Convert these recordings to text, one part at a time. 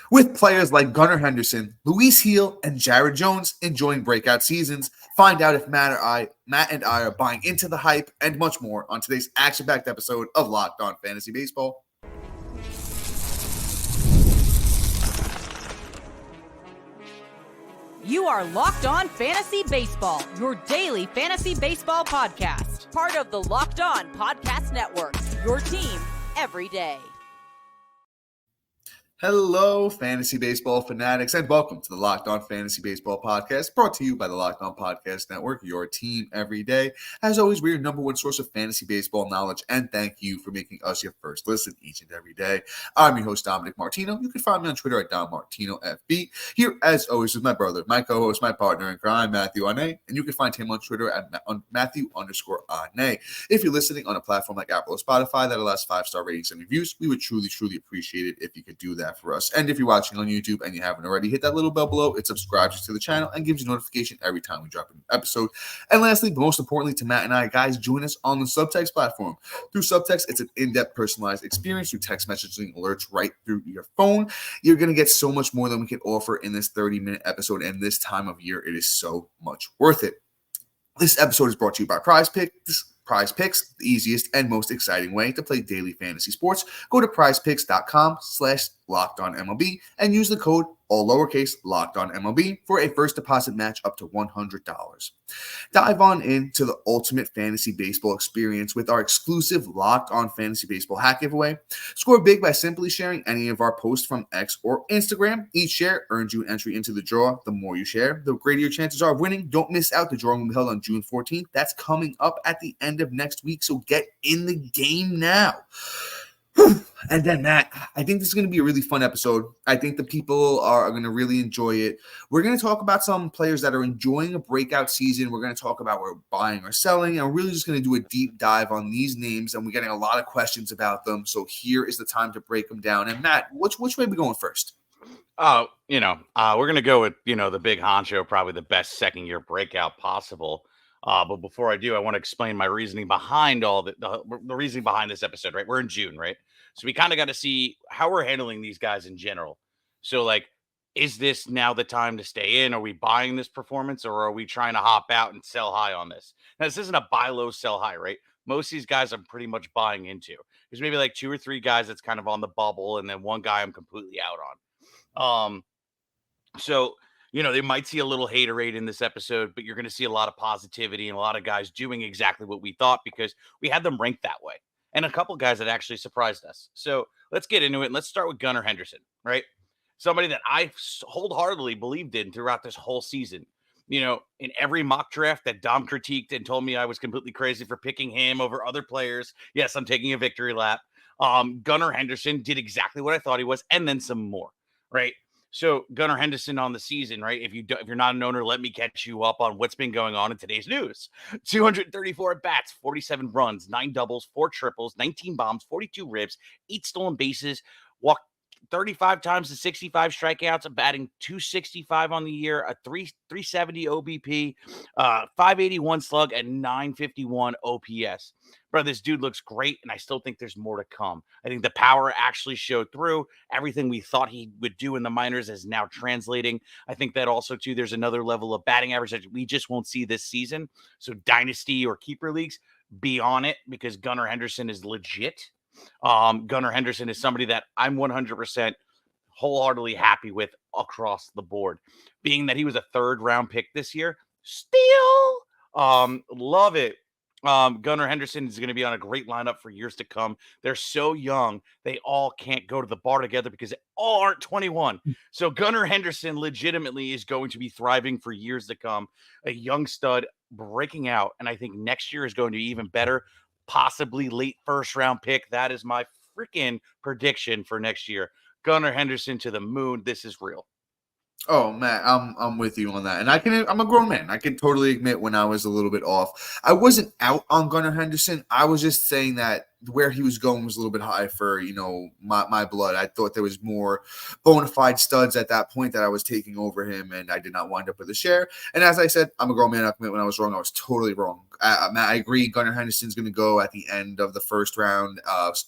With players like Gunnar Henderson, Luis Heel, and Jared Jones enjoying breakout seasons, find out if Matt and I are buying into the hype and much more on today's action-packed episode of Locked On Fantasy Baseball. You are Locked On Fantasy Baseball, your daily fantasy baseball podcast. Part of the Locked On Podcast Network, your team every day. Hello, fantasy baseball fanatics, and welcome to the Locked On Fantasy Baseball podcast, brought to you by the Locked On Podcast Network, your team every day. As always, we're your number one source of fantasy baseball knowledge, and thank you for making us your first listen each and every day. I'm your host, Dominic Martino. You can find me on Twitter at DomMartinoFB. Here, as always, with my brother, my co-host, my partner in crime, Matthew Ane, and you can find him on Twitter at Matthew_Ane. If you're listening on a platform like Apple or Spotify that allows 5-star ratings and reviews, we would truly appreciate it if you could do that for us. And if you're watching on YouTube and you haven't already, hit that little bell below. It subscribes you to the channel and gives you notification every time we drop an episode. And lastly, but most importantly to Matt and I, guys, join us on the Subtext platform. Through Subtext, it's an in-depth personalized experience through text messaging alerts right through your phone. You're going to get so much more than we can offer in this 30-minute episode, and this time of year, it is so much worth it. This episode is brought to you by Prize Picks, the easiest and most exciting way to play daily fantasy sports. Go to prizepicks.com/LockedOnMLB and use the code, all lowercase, LockedOnMLB for a first deposit match up to $100. Dive on into the ultimate fantasy baseball experience with our exclusive Locked On Fantasy Baseball hack giveaway. Score big by simply sharing any of our posts from X or Instagram. Each share earns you an entry into the draw. The more you share, the greater your chances are of winning. Don't miss out. The drawing will be held on June 14th. That's coming up at the end of next week, so get in the game now. And then, Matt, I think this is going to be a really fun episode. I think the people are going to really enjoy it. We're going to talk about some players that are enjoying a breakout season. We're going to talk about where we're buying or selling, and we're really just going to do a deep dive on these names, and we're getting a lot of questions about them. So here is the time to break them down. And Matt, which way are we going first? We're going to go with, the big honcho, probably the best second-year breakout possible. But before I do, I want to explain my reasoning behind all the reasoning behind this episode, right? We're in June, right? So we kind of got to see how we're handling these guys in general. So, like, is this now the time to stay in? Are we buying this performance, or are we trying to hop out and sell high on this? Now, this isn't a buy low, sell high, right? Most of these guys I'm pretty much buying into. There's maybe like 2 or 3 guys that's kind of on the bubble, and then one guy I'm completely out on. They might see a little haterade in this episode, but you're going to see a lot of positivity and a lot of guys doing exactly what we thought because we had them ranked that way. And a couple guys that actually surprised us. So let's get into it. And let's start with Gunnar Henderson, right? Somebody that I wholeheartedly believed in throughout this whole season. In every mock draft that Dom critiqued and told me I was completely crazy for picking him over other players. Yes, I'm taking a victory lap. Gunnar Henderson did exactly what I thought he was, and then some more, right? So Gunnar Henderson on the season, right? If you're not an owner, let me catch you up on what's been going on in today's news. 234 at bats, 47 runs, 9 doubles, 4 triples, 19 bombs, 42 ribs, 8 stolen bases, walked 35 times to 65 strikeouts, batting 265 on the year, a 370 OBP, 581 slug, and 951 OPS. Bro, this dude looks great, and I still think there's more to come. I think the power actually showed through. Everything we thought he would do in the minors is now translating. I think that also, too, there's another level of batting average that we just won't see this season. So dynasty or keeper leagues, be on it because Gunnar Henderson is legit. Gunnar Henderson is somebody that I'm 100% wholeheartedly happy with across the board. Being that he was a 3rd-round pick this year, still love it. Gunnar Henderson is going to be on a great lineup for years to come. They're so young, they all can't go to the bar together because they all aren't 21. So Gunnar Henderson legitimately is going to be thriving for years to come. A young stud breaking out, and I think next year is going to be even better. Possibly late 1st-round pick. That is my freaking prediction for next year. Gunnar Henderson to the moon. This is real. Oh, Matt, I'm with you on that. And I'm a grown man. I can totally admit when I was a little bit off. I wasn't out on Gunnar Henderson. I was just saying that where he was going was a little bit high for, my blood. I thought there was more bona fide studs at that point that I was taking over him, and I did not wind up with a share. And as I said, I'm a grown man. I admit when I was wrong, I was totally wrong. Matt, I agree. Gunnar Henderson's going to go at the end of the first round,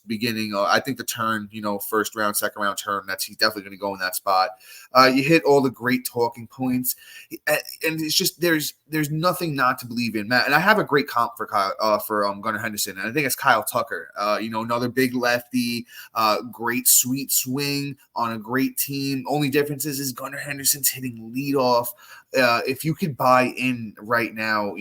beginning. I think the turn, first round, second round turn, he's definitely going to go in that spot. You hit all the great talking points, and it's just there's nothing not to believe in, Matt. And I have a great comp for Gunnar Henderson, and I think it's Kyle Tucker. Another big lefty, great sweet swing on a great team. Only difference is Gunnar Henderson's hitting leadoff. If you could buy in right now,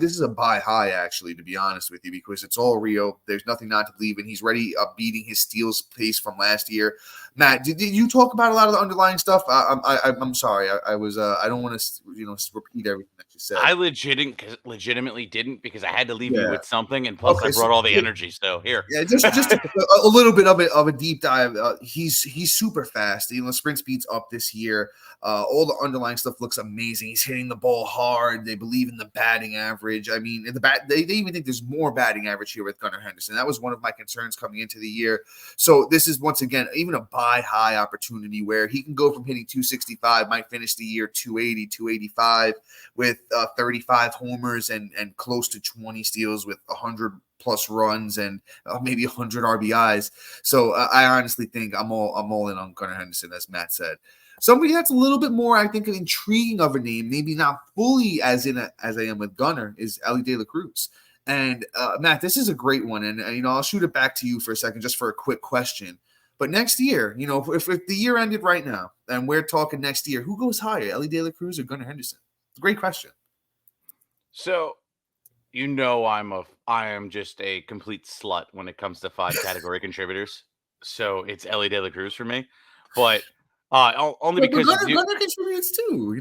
this is a buy high, actually, to be honest with you, because it's all Rio. There's nothing not to believe in. He's ready beating his steals pace from last year. Matt, did you talk about a lot of the underlying stuff? I'm sorry. I was I don't want to repeat everything that you said. I legitimately didn't, because I had to leave you with something, and plus I brought all the energy. So here, just a little bit of a deep dive. He's super fast. Sprint speed's up this year. All the underlying stuff looks amazing. He's hitting the ball hard. They believe in the batting average. I mean, they even think there's more batting average here with Gunnar Henderson. That was one of my concerns coming into the year. So this is, once again, even a buy high opportunity where he can go from hitting 265, might finish the year 280, 285 with 35 homers and close to 20 steals with 100 plus runs and maybe 100 RBIs. So I honestly think I'm all in on Gunnar Henderson, as Matt said. Somebody that's a little bit more, I think, intriguing of a name, maybe not fully as I am with Gunnar, is Elly De La Cruz. And Matt, this is a great one, and I'll shoot it back to you for a second, just for a quick question. But next year, if the year ended right now, and we're talking next year, who goes higher, Elly De La Cruz or Gunnar Henderson? It's a great question. So, I am just a complete slut when it comes to 5 category contributors. So it's Elly De La Cruz for me, but only because Gunnar contributes too.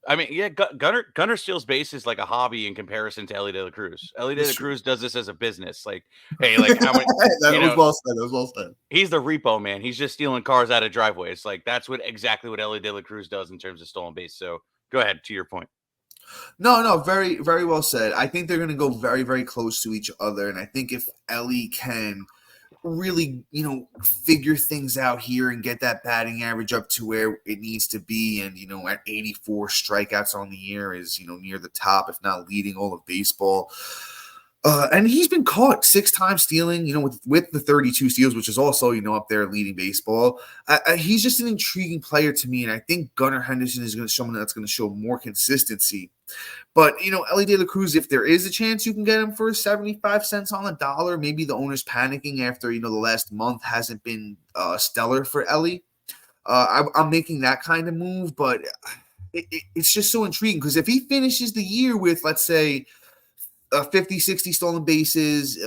I mean, yeah, Gunnar steals bases like a hobby in comparison to Elly De La Cruz. Elly De La Cruz does this as a business. Like, hey, like how many? That was well said. That was well said. He's the repo man. He's just stealing cars out of driveways. Like that's exactly what Elly De La Cruz does in terms of stolen base. So go ahead, to your point. No, very, very well said. I think they're going to go very, very close to each other, and I think if Elly can really, figure things out here and get that batting average up to where it needs to be, and at 84 strikeouts on the year is near the top, if not leading all of baseball. And he's been caught 6 times stealing, with the 32 steals, which is also, up there leading baseball. He's just an intriguing player to me, and I think Gunnar Henderson is going to someone that's going to show more consistency. But, Elly De La Cruz, if there is a chance you can get him for 75 cents on the dollar, maybe the owner's panicking after, the last month hasn't been stellar for Elly. I'm making that kind of move, but it's just so intriguing because if he finishes the year with, let's say, 50, 60 stolen bases,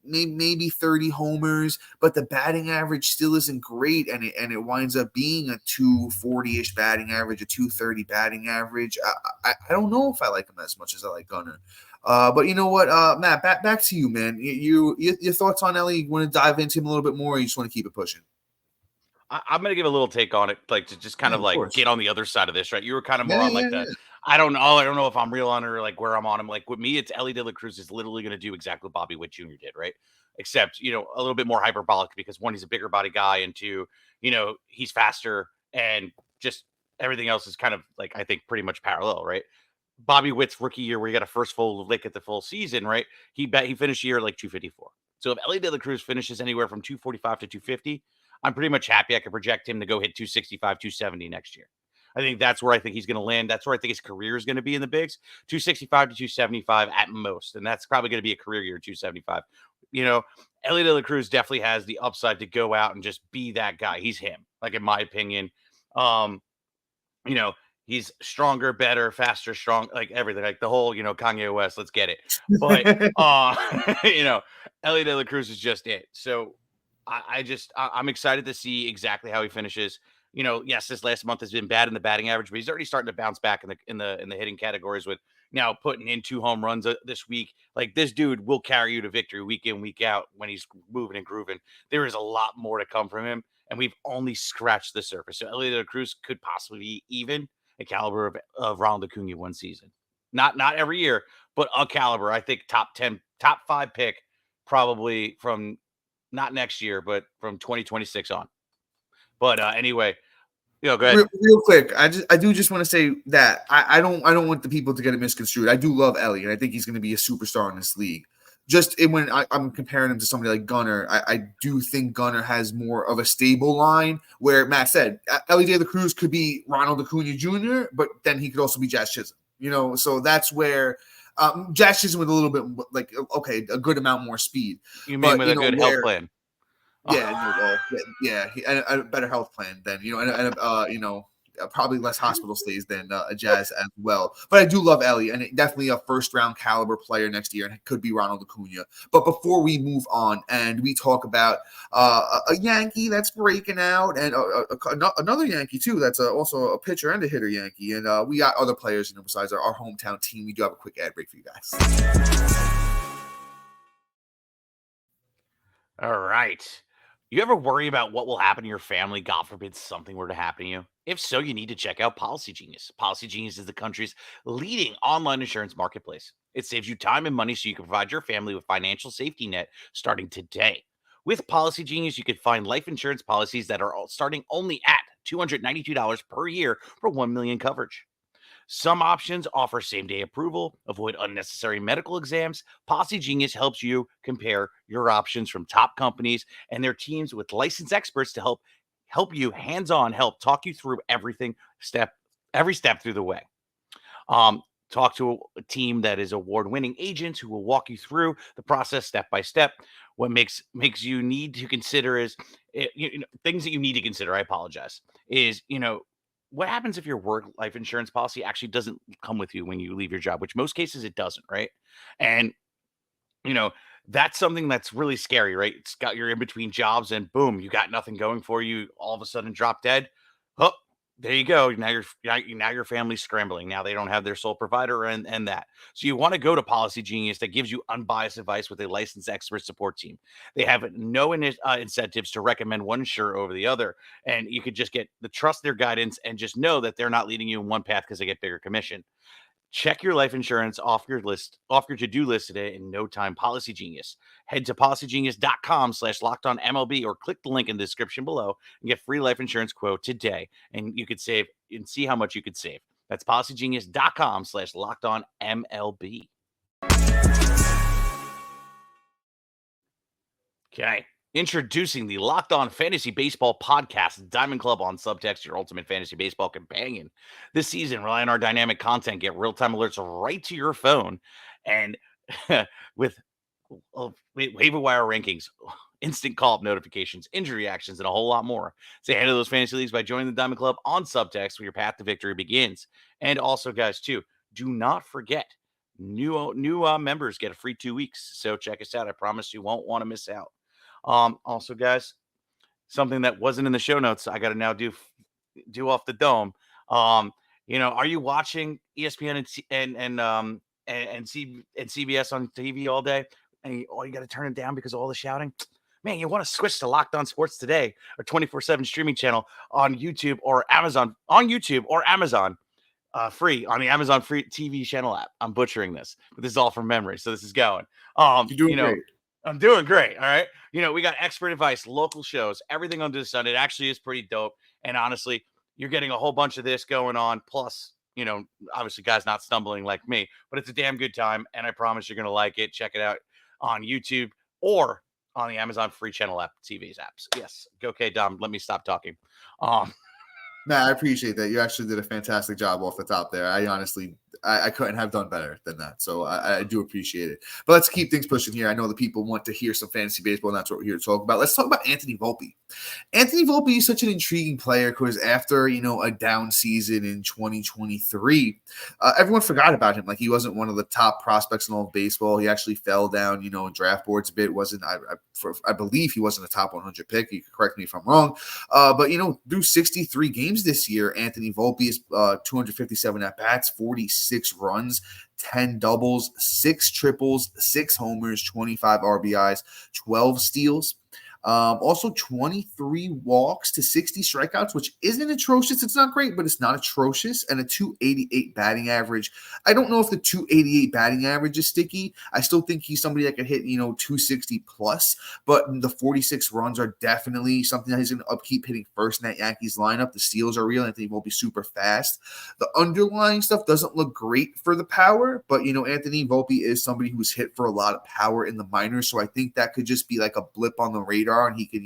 maybe 30 homers, but the batting average still isn't great, and it winds up being a 240-ish batting average, a 230 batting average. I don't know if I like him as much as I like Gunnar. But you know what, Matt, back to you, man. Your thoughts on Elly? You want to dive into him a little bit more, or you just want to keep it pushing? I'm going to give a little take on it, like to just kind of get on the other side of this, right? You were kind of more on that. I don't know if I'm real on or like where I'm on him. Like with me, it's Elly De La Cruz is literally going to do exactly what Bobby Witt Jr. did, right? Except, a little bit more hyperbolic because 1, he's a bigger body guy, and 2, he's faster, and just everything else is kind of like, I think, pretty much parallel, right? Bobby Witt's rookie year where he got a first full lick at the full season, right? He finished the year like 254. So if Elly De La Cruz finishes anywhere from 245 to 250, I'm pretty much happy I could project him to go hit 265, 270 next year. I think that's where I think he's going to land. That's where I think his career is going to be in the bigs, 265 to 275 at most. And that's probably going to be a career year, 275. Elly De La Cruz definitely has the upside to go out and just be that guy. He's him, like in my opinion. He's stronger, better, faster, strong, like everything, like the whole, Kanye West, let's get it. But, Elly De La Cruz is just it. So I'm excited to see exactly how he finishes. Yes, this last month has been bad in the batting average, but he's already starting to bounce back in the hitting categories with now putting in 2 home runs this week. Like this dude will carry you to victory week in, week out when he's moving and grooving. There is a lot more to come from him, and we've only scratched the surface. So Elly De La Cruz could possibly be even a caliber of Ronald Acuna one season. Not every year, but a caliber. I think top 10, top 5 pick probably from not next year, but from 2026 on. But anyway, go ahead. Real quick, I do just want to say that I don't want the people to get it misconstrued. I do love Ellie, and I think he's going to be a superstar in this league. Just when I'm comparing him to somebody like Gunnar, I do think Gunnar has more of a stable line. Where Matt said Ellie De La Cruz could be Ronald Acuna Jr., but then he could also be Jazz Chisholm. So that's where Jazz Chisholm with a little bit like a good amount more speed. You mean with a good health plan? Yeah, and a better health plan than probably less hospital stays than Jazz as well. But I do love Ellie, and definitely a first-round caliber player next year, and it could be Ronald Acuna. But before we move on and we talk about a Yankee that's breaking out, and another Yankee too that's also a pitcher and a hitter Yankee, and we got other players besides our hometown team. We do have a quick ad break for you guys. All right. You ever worry about what will happen to your family? God forbid something were to happen to you. If so, you need to check out Policy Genius. Policy Genius is the country's leading online insurance marketplace. It saves you time and money so you can provide your family with financial safety net starting today. With Policy Genius, you can find life insurance policies that are starting only at $292 per year for $1 million coverage. Some options offer same-day approval, avoid unnecessary medical exams. Policy Genius helps you compare your options from top companies and their teams with licensed experts to help you hands-on, help talk you through every step through the way. Talk to a team that is award-winning agents who will walk you through the process step by step. What makes you need to consider is things that you need to consider. I apologize. What happens if your work life insurance policy actually doesn't come with you when you leave your job, which most cases it doesn't, right? And, that's something that's really scary, right? It's got you're in between jobs and boom, you got nothing going for you. All of a sudden drop dead. Oh, there you go. Now your family's scrambling. Now they don't have their sole provider and that. So you want to go to Policy Genius that gives you unbiased advice with a licensed expert support team. They have no incentives to recommend one insurer over the other. And you could just trust their guidance and just know that they're not leading you in one path because they get bigger commission. Check your life insurance off your to-do list today in no time. Policy Genius. Head to policygenius.com/LockedOnMLB or click the link in the description below and get free life insurance quote today. And you could save and see how much you could save. That's policygenius.com/LockedOnMLB. Okay. Introducing the Locked On Fantasy Baseball Podcast, Diamond Club on Subtext, your ultimate fantasy baseball companion. This season, rely on our dynamic content, get real-time alerts right to your phone, and with waiver wire rankings, instant call-up notifications, injury actions, and a whole lot more. Say hey to those fantasy leagues by joining the Diamond Club on Subtext, where your path to victory begins. And also, guys, too, do not forget, new members get a free 2 weeks. So check us out. I promise you won't want to miss out. Also, guys, something that wasn't in the show notes, I got to now do off the dome. Are you watching ESPN and CBS on TV all day, and you got to turn it down because of all the shouting? Man, you want to switch to Locked On Sports Today, or 24/7 streaming channel on YouTube or Amazon. Free on the Amazon free TV channel app. I'm butchering this, but this is all from memory, so this is going. You're doing great. I'm doing great. All right. We got expert advice, local shows, everything under the sun. It actually is pretty dope. And honestly, you're getting a whole bunch of this going on. Plus, obviously guys not stumbling like me, but it's a damn good time. And I promise you're going to like it. Check it out on YouTube or on the Amazon free channel app, TV's apps. Yes. Okay, Dom, let me stop talking. Matt, I appreciate that. You actually did a fantastic job off the top there. I couldn't have done better than that. So I do appreciate it. But let's keep things pushing here. I know the people want to hear some fantasy baseball, and that's what we're here to talk about. Let's talk about Anthony Volpe. Anthony Volpe is such an intriguing player because after, a down season in 2023, everyone forgot about him. Like, he wasn't one of the top prospects in all of baseball. He actually fell down, in draft boards a bit. I believe he wasn't a top 100 pick. You can correct me if I'm wrong. But through 63 games this year, Anthony Volpe is 257 at-bats, 46 runs, 10 doubles, 6 triples, 6 homers, 25 RBIs, 12 steals. Also 23 walks to 60 strikeouts, which isn't atrocious. It's not great, but it's not atrocious. And a 288 batting average. I don't know if the 288 batting average is sticky. I still think he's somebody that could hit, 260 plus, but the 46 runs are definitely something that he's going to upkeep hitting first in that Yankees lineup. The steals are real. And I think he will be super fast. The underlying stuff doesn't look great for the power, but, Anthony Volpe is somebody who's hit for a lot of power in the minors. So I think that could just be like a blip on the radar and he could,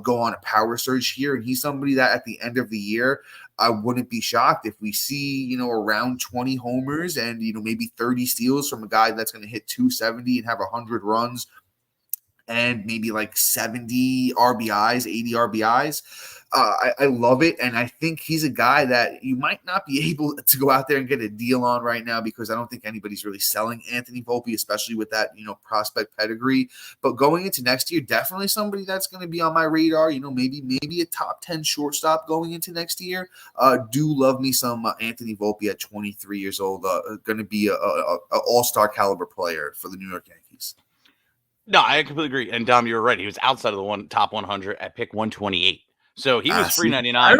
go on a power surge here. And he's somebody that at the end of the year, I wouldn't be shocked if we see, around 20 homers and, maybe 30 steals from a guy that's going to hit 270 and have 100 runs and maybe like 70 RBIs, 80 RBIs. I love it. And I think he's a guy that you might not be able to go out there and get a deal on right now because I don't think anybody's really selling Anthony Volpe, especially with that, prospect pedigree. But going into next year, definitely somebody that's going to be on my radar, maybe a top 10 shortstop going into next year. Do love me some Anthony Volpe at 23 years old, going to be a all-star caliber player for the New York Yankees. No, I completely agree. And Dom, you were right. He was outside of the top 100 at pick 128. So he was free 99. I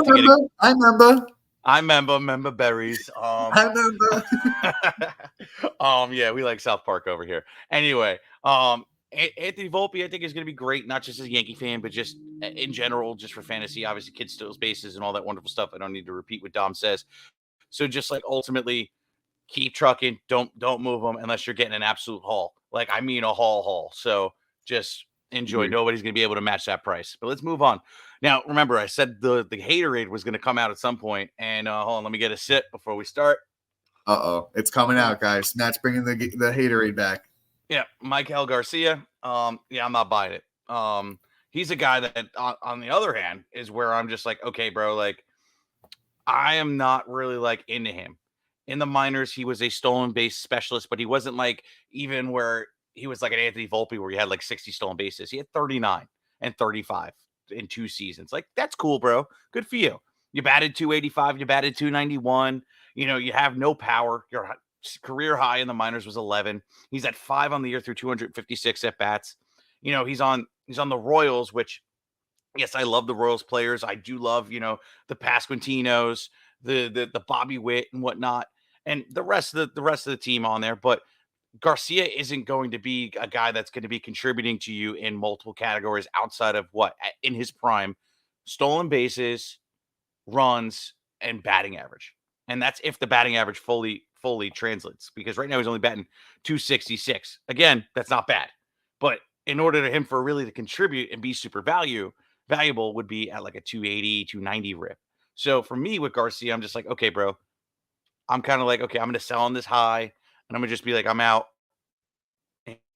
remember berries. I remember. Yeah, we like South Park over here. Anyway, Anthony Volpe, I think, is going to be great, not just as a Yankee fan, but just in general, just for fantasy. Obviously, kid steals bases and all that wonderful stuff. I don't need to repeat what Dom says. So just like ultimately keep trucking. Don't move them unless you're getting an absolute haul. Like, I mean, a haul. So just enjoy. Nobody's going to be able to match that price. But let's move on. Now, remember, I said the haterade was going to come out at some point. And hold on, let me get a sip before we start. It's coming out, guys. Matt's bringing the haterade back. Yeah, Michael Garcia. Yeah, I'm not buying it. He's a guy that, on the other hand, is where I'm just like, okay, bro, like, I am not really like into him. In the minors, he was a stolen base specialist, but he wasn't like even where he was like an Anthony Volpe where he had like 60 stolen bases. He had 39 and 35 in 2 seasons. Like, that's cool, bro. Good for you. You batted 285, you batted 291. You have no power. Your career high in the minors was 11. He's at 5 on the year through 256 at bats. He's on the Royals, which, yes, I love the Royals players. I do love, the Pasquantinos, the Bobby Witt and whatnot, and the rest of the team on there. But Garcia isn't going to be a guy that's going to be contributing to you in multiple categories outside of what in his prime: stolen bases, runs, and batting average. And that's if the batting average fully translates, because right now he's only batting 266. Again, that's not bad. But in order for him really to contribute and be super valuable would be at like a 280, 290 rip. So for me with Garcia, I'm just like, okay, bro, I'm kind of like, okay, I'm going to sell on this high and I'm going to just be like, I'm out.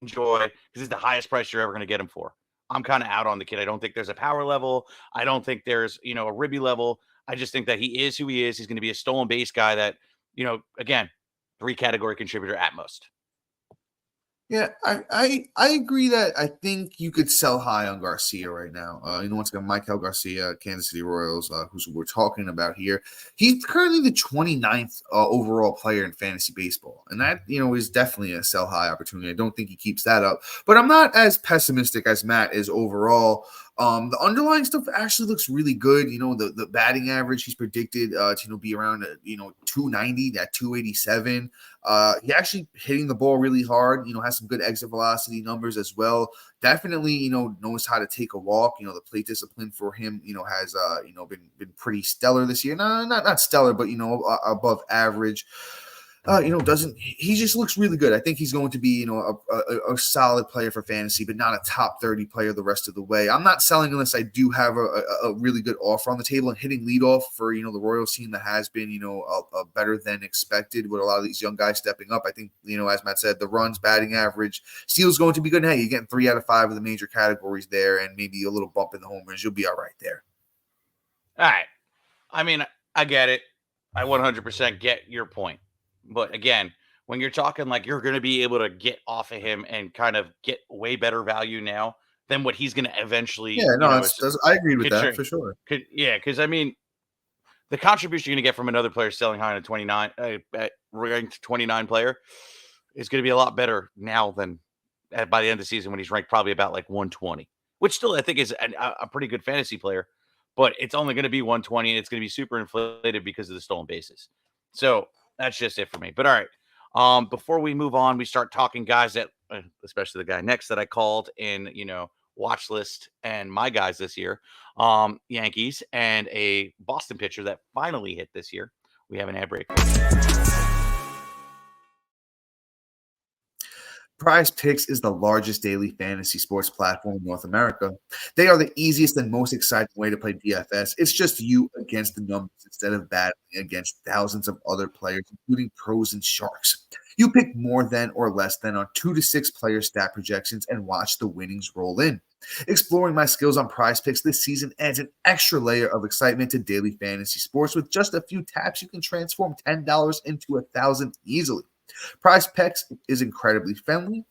Enjoy, because it's the highest price you're ever going to get him for. I'm kind of out on the kid. I don't think there's a power level. I don't think there's, a ribby level. I just think that he is who he is. He's going to be a stolen base guy that, again, 3 category contributor at most. Yeah, I agree that I think you could sell high on Garcia right now. Once again, Michael Garcia, Kansas City Royals, who's we're talking about here. He's currently the 29th overall player in fantasy baseball. And that, is definitely a sell high opportunity. I don't think he keeps that up. But I'm not as pessimistic as Matt is overall. The underlying stuff actually looks really good. The batting average, he's predicted to be around 290, that 287. He actually hitting the ball really hard, has some good exit velocity numbers as well. Definitely, knows how to take a walk. The plate discipline for him, has been pretty stellar this year. No, not stellar, but above average. He just looks really good. I think he's going to be, a solid player for fantasy, but not a top 30 player the rest of the way. I'm not selling unless I do have a really good offer on the table, and hitting leadoff for, the Royals team that has been, a better than expected with a lot of these young guys stepping up. I think, as Matt said, the runs, batting average, steals going to be good. And hey, you're getting 3 out of 5 of the major categories there, and maybe a little bump in the homers. You'll be all right there. All right. I mean, I get it. I 100% get your point. But again, when you're talking like you're going to be able to get off of him and kind of get way better value now than what he's going to eventually. Yeah, no, I agree with that for sure. Because I mean, the contribution you're going to get from another player selling high on a 29, ranked 29 player is going to be a lot better now than by the end of the season when he's ranked probably about like 120. which still I think is a pretty good fantasy player, but it's only going to be 120 and it's going to be super inflated because of the stolen bases. So that's just it for me. But all right. Before we move on, we start talking guys that, especially the guy next that I called in, watch list and my guys this year, Yankees and a Boston pitcher that finally hit this year. We have an ad break. Prize Picks is the largest daily fantasy sports platform in North America. They are the easiest and most exciting way to play DFS. It's just you against the numbers instead of battling against thousands of other players, including pros and sharks. You pick more than or less than on 2 to 6 player stat projections and watch the winnings roll in. Exploring my skills on Prize Picks this season adds an extra layer of excitement to daily fantasy sports. With just a few taps, you can transform $10 into $1,000 easily. Prize Picks is incredibly friendly.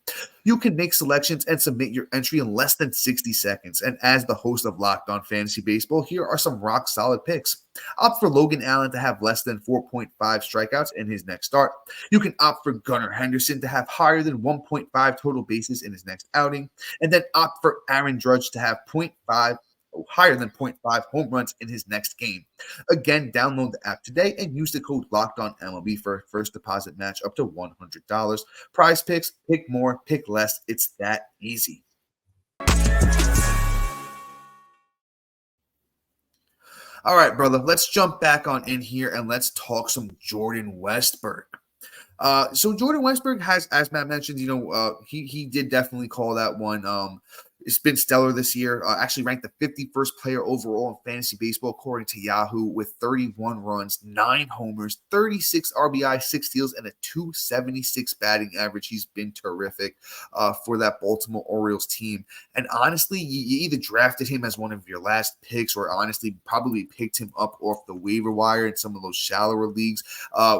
You can make selections and submit your entry in less than 60 seconds. And as the host of Locked On Fantasy Baseball, here are some rock solid picks. Opt for Logan Allen to have less than 4.5 strikeouts in his next start. You can opt for Gunnar Henderson to have higher than 1.5 total bases in his next outing. And then opt for Aaron Judge to have higher than 0.5 home runs in his next game. Again, download the app today and use the code LOCKEDONMLB for a first deposit match up to $100. Prize Picks, pick more, pick less. It's that easy. All right, brother, let's jump back on in here and let's talk some Jordan Westburg. So Jordan Westburg has, as Matt mentioned, he did definitely call that one. It's been stellar this year. Actually ranked the 51st player overall in fantasy baseball, according to Yahoo, with 31 runs, 9 homers, 36 RBI, 6 steals, and a .276 batting average. He's been terrific for that Baltimore Orioles team. And honestly, you either drafted him as one of your last picks or honestly probably picked him up off the waiver wire in some of those shallower leagues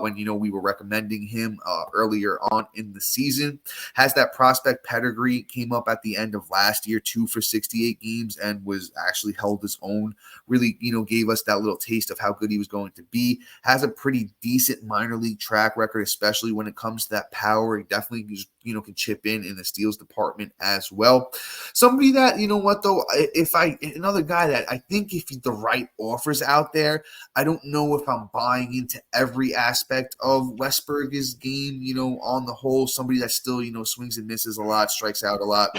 when, we were recommending him earlier on in the season. Has that prospect pedigree, came up at the end of last year, 2 for 68 games, and was actually held his own. Really, gave us that little taste of how good he was going to be. Has a pretty decent minor league track record, especially when it comes to that power. He definitely can chip in the steals department as well. Somebody that, another guy that I think if the right offers out there, I don't know if I'm buying into every aspect of Westburg's game, on the whole. Somebody that still, swings and misses a lot, strikes out a lot.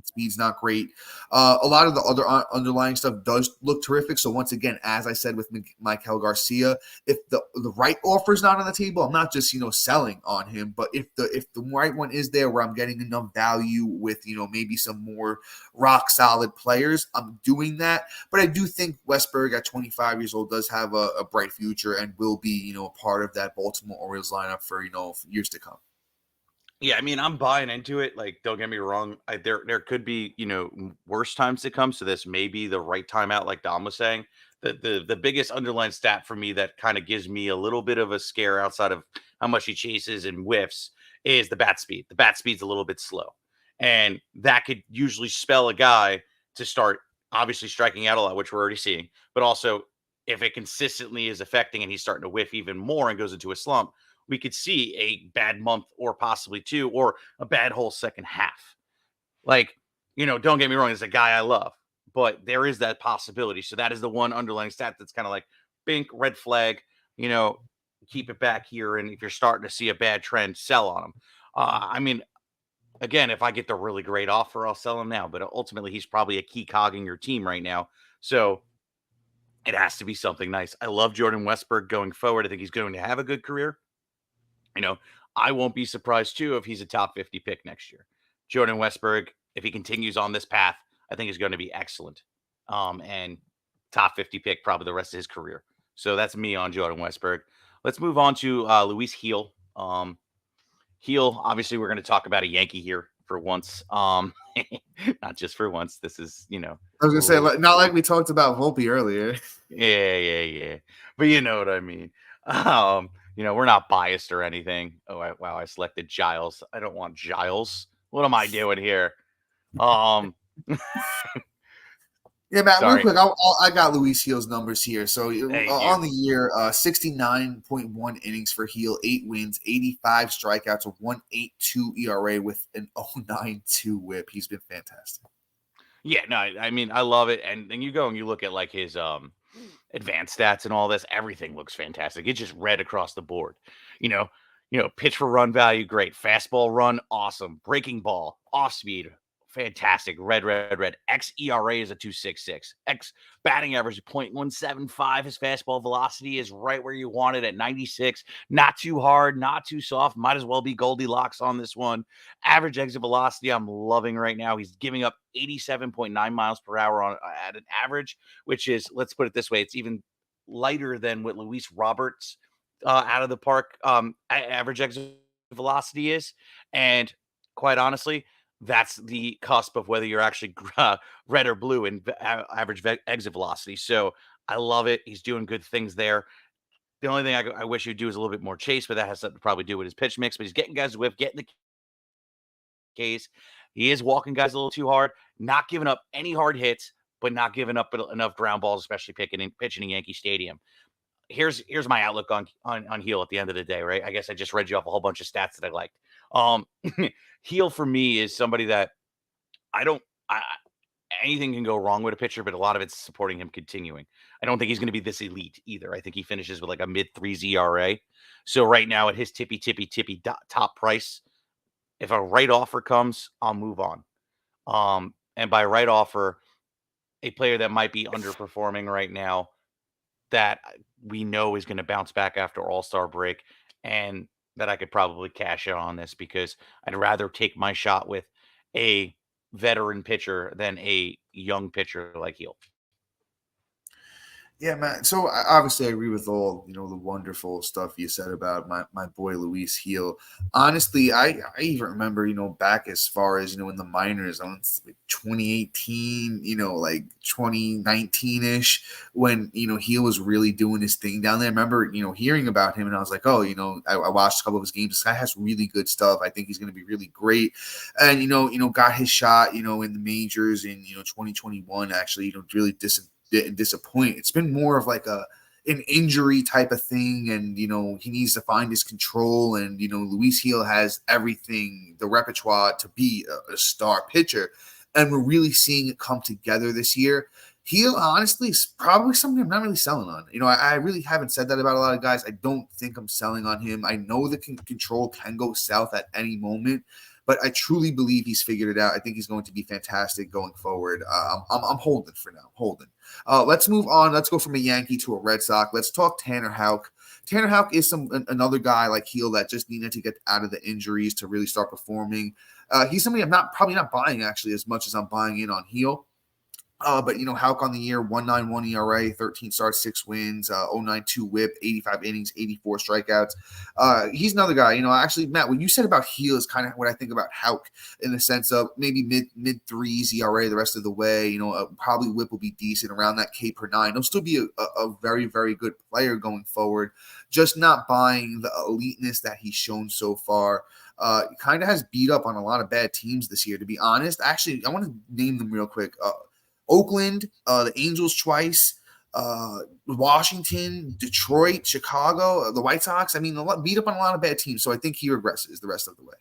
Speed's not great. A lot of the other underlying stuff does look terrific. So once again, as I said with Michael Garcia, if the right offer is not on the table, I'm not just selling on him. But if the right one is there, where I'm getting enough value with maybe some more rock solid players, I'm doing that. But I do think Westburg at 25 years old does have a bright future and will be a part of that Baltimore Orioles lineup for years to come. Yeah, I mean, I'm buying into it. Like, don't get me wrong. There could be, worse times to come. So this may be the right time out, like Dom was saying. The biggest underlying stat for me that kind of gives me a little bit of a scare outside of how much he chases and whiffs is the bat speed. The bat speed's a little bit slow. And that could usually spell a guy to start obviously striking out a lot, which we're already seeing. But also, if it consistently is affecting and he's starting to whiff even more and goes into a slump, we could see a bad month or possibly 2 or a bad whole second half. Like, don't get me wrong, it's a guy I love, but there is that possibility. So that is the one underlying stat that's kind of like bink, red flag, keep it back here. And if you're starting to see a bad trend, sell on him. I mean, again, if I get the really great offer, I'll sell him now, but ultimately he's probably a key cog in your team right now. So it has to be something nice. I love Jordan Westburg going forward. I think he's going to have a good career. I won't be surprised too if he's a top 50 pick next year. Jordan Westburg, if he continues on this path, I think is going to be excellent. And top 50 pick probably the rest of his career. So that's me on Jordan Westburg. Let's move on to Luis Gil. Gil, obviously, we're going to talk about a Yankee here for once. Not just for once. This is, I was going to say, not like we talked about Volpe earlier. Yeah. But you know what I mean. We're not biased or anything. Oh, I selected Giles. I don't want Giles. What am I doing here? Yeah, Matt, real quick, I got Luis Gil's numbers here. So on the year, 69.1 innings for Gil, 8 wins, 85 strikeouts, a 1.82 ERA with an 0.92 whip. He's been fantastic. Yeah, no, I mean, I love it. And then you go and you look at like his advanced stats and all this, everything looks fantastic. It's just red across the board. You know, pitch for run value, great. Fastball run, awesome. Breaking ball, off speed, fantastic. Red, red, red. XERA is a 2.66. X batting average 0.175. His fastball velocity is right where you want it at 96. Not too hard, not too soft. Might as well be Goldilocks on this one. Average exit velocity, I'm loving right now. He's giving up 87.9 miles per hour on at an average, which is, let's put it this way, it's even lighter than what Luis Roberts out of the park average exit velocity is. And quite honestly, that's the cusp of whether you're actually red or blue in average exit velocity. So I love it. He's doing good things there. The only thing I wish he'd do is a little bit more chase, but that has something to probably do with his pitch mix. But he's getting guys whip, getting the case. He is walking guys a little too hard, not giving up any hard hits, but not giving up enough ground balls, especially pitching in Yankee Stadium. Here's my outlook on Heel at the end of the day, right? I guess I just read you off a whole bunch of stats that I liked. Um, Heel for me is somebody that I don't. Anything can go wrong with a pitcher, but a lot of it's supporting him continuing. I don't think he's going to be this elite either. I think he finishes with like a mid threes ERA. So right now at his tippy top price, if a right offer comes, I'll move on. And by right offer, a player that might be underperforming right now that we know is going to bounce back after All-Star break, and that I could probably cash in on this because I'd rather take my shot with a veteran pitcher than a young pitcher like Heel. Yeah, man. So obviously, I agree with all the wonderful stuff you said about my boy Luis Heel. Honestly, I even remember back as far as in the minors on like 2018, like 2019 ish, when Heel was really doing his thing down there. I remember hearing about him, and I was like, oh, I watched a couple of his games. This guy has really good stuff. I think he's going to be really great, and got his shot in the majors in 2021. Actually, really didn't disappoint. It's been more of like an injury type of thing, and he needs to find his control. And Luis Heel has everything, the repertoire to be a star pitcher, and we're really seeing it come together this year. Heel, honestly, is probably something I'm not really selling on. I really haven't said that about a lot of guys. I don't think I'm selling on him. I know the control can go south at any moment, but I truly believe he's figured it out. I think he's going to be fantastic going forward. I'm holding for now. Holding. Let's move on. Let's go from a Yankee to a Red Sox. Let's talk Tanner Houck. Tanner Houck is another guy like Heel that just needed to get out of the injuries to really start performing. He's somebody I'm probably not buying actually as much as I'm buying in on Heel. But Houck on the year, 1.91 ERA, 13 starts, 6 wins, 0.92 WHIP, 85 innings, 84 strikeouts. He's another guy. Actually, Matt, what you said about Heel is kind of what I think about Houck in the sense of maybe mid threes ERA the rest of the way. Probably WHIP will be decent around that K per 9. He'll still be a very, very good player going forward. Just not buying the eliteness that he's shown so far. Kind of has beat up on a lot of bad teams this year, to be honest. Actually, I want to name them real quick. Oakland, the Angels twice, Washington, Detroit, Chicago, the White Sox. I mean, beat up on a lot of bad teams. So I think he regresses the rest of the way.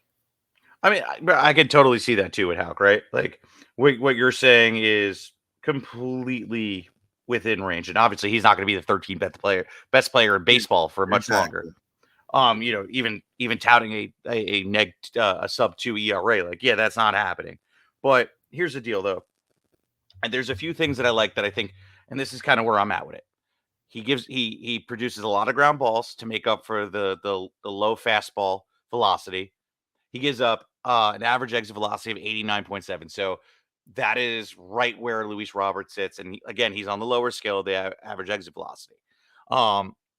I mean, I could totally see that too with Houck, right? Like what you're saying is completely within range, and obviously he's not going to be the 13th best player in baseball for much longer. Even touting a sub 2 ERA, like that's not happening. But here's the deal, though. And there's a few things that I like that I think, and this is kind of where I'm at with it. He produces a lot of ground balls to make up for the low fastball velocity. He gives up an average exit velocity of 89.7. So that is right where Luis Roberts sits. And again, he's on the lower scale of the average exit velocity.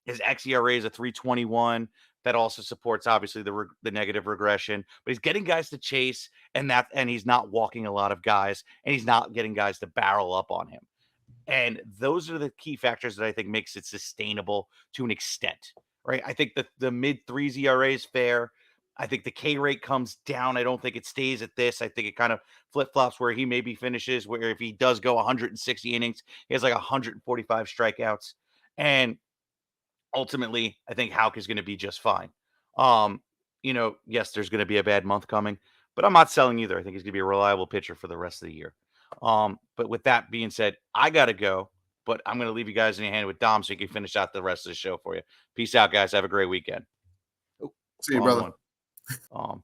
His xERA is a 3.21. That also supports obviously the negative regression, but he's getting guys to chase, and he's not walking a lot of guys, and he's not getting guys to barrel up on him. And those are the key factors that I think makes it sustainable to an extent, right? I think the mid threes ERA is fair. I think the K rate comes down. I don't think it stays at this. I think it kind of flip flops where he maybe finishes, where if he does go 160 innings, he has like 145 strikeouts. And ultimately, I think Houck is going to be just fine. Yes, there's going to be a bad month coming, but I'm not selling either. I think he's going to be a reliable pitcher for the rest of the year. But with that being said, I gotta go. But I'm gonna leave you guys in your hand with Dom so he can finish out the rest of the show for you. Peace out, guys. Have a great weekend. See you, Wrong brother. one.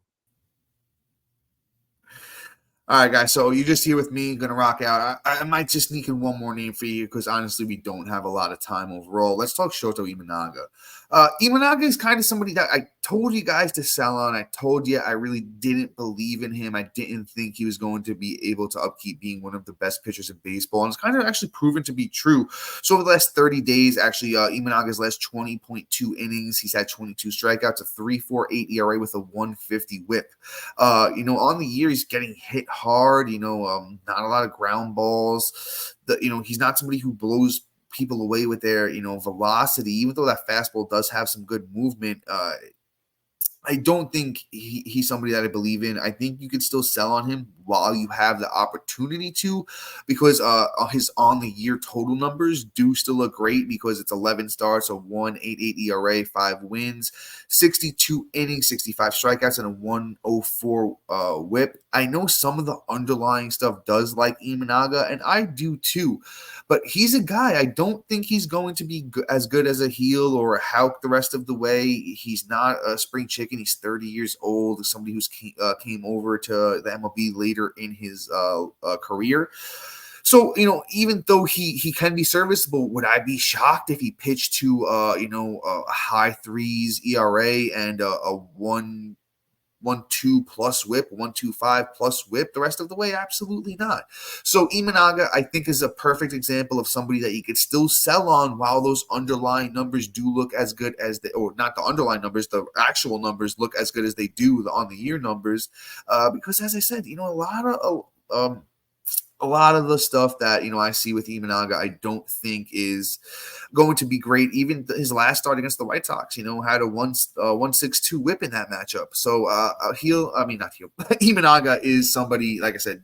All right, guys. So you just here with me, gonna rock out. I might just sneak in one more name for you because honestly, we don't have a lot of time overall. Let's talk Shoto Imanaga. Imanaga is kind of somebody that I told you guys to sell on. I told you I really didn't believe in him. I didn't think he was going to be able to upkeep being one of the best pitchers in baseball, and it's kind of actually proven to be true. So over the last 30 days, actually, Imanaga's last 20.2 innings, he's had 22 strikeouts, a 3.48 ERA with a 150 WHIP. On the year, he's getting hit hard, not a lot of ground balls. He's not somebody who blows people away with their, velocity, even though that fastball does have some good movement. I don't think he's somebody that I believe in. I think you can still sell on him while you have the opportunity to, because his on the year total numbers do still look great because it's 11 starts, a 1.88 ERA, 5 wins, 62 innings, 65 strikeouts, and a 104 WHIP. I know some of the underlying stuff does like Imanaga, and I do too. But he's a guy, I don't think he's going to be as good as a heel or a Houck the rest of the way. He's not a spring chicken. He's 30 years old, somebody who's came over to the MLB later in his career. So, even though he can be serviceable, would I be shocked if he pitched to, a high threes ERA and a 1.2 plus WHIP, 1.25 plus WHIP the rest of the way? Absolutely not. So Imanaga, I think, is a perfect example of somebody that you could still sell on while those underlying numbers do look as good as or not the underlying numbers, the actual numbers look as good as they do on the year numbers. Because as I said, a lot of the stuff that I see with Imanaga, I don't think is going to be great. Even his last start against the White Sox, had a 1.62 WHIP in that matchup. So Imanaga is somebody, like I said,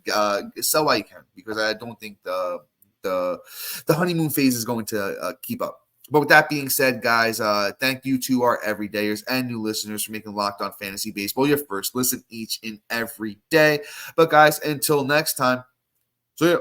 sell while you can, because I don't think the honeymoon phase is going to keep up. But with that being said, guys, thank you to our everydayers and new listeners for making Locked On Fantasy Baseball your first listen each and every day. But guys, until next time, see ya.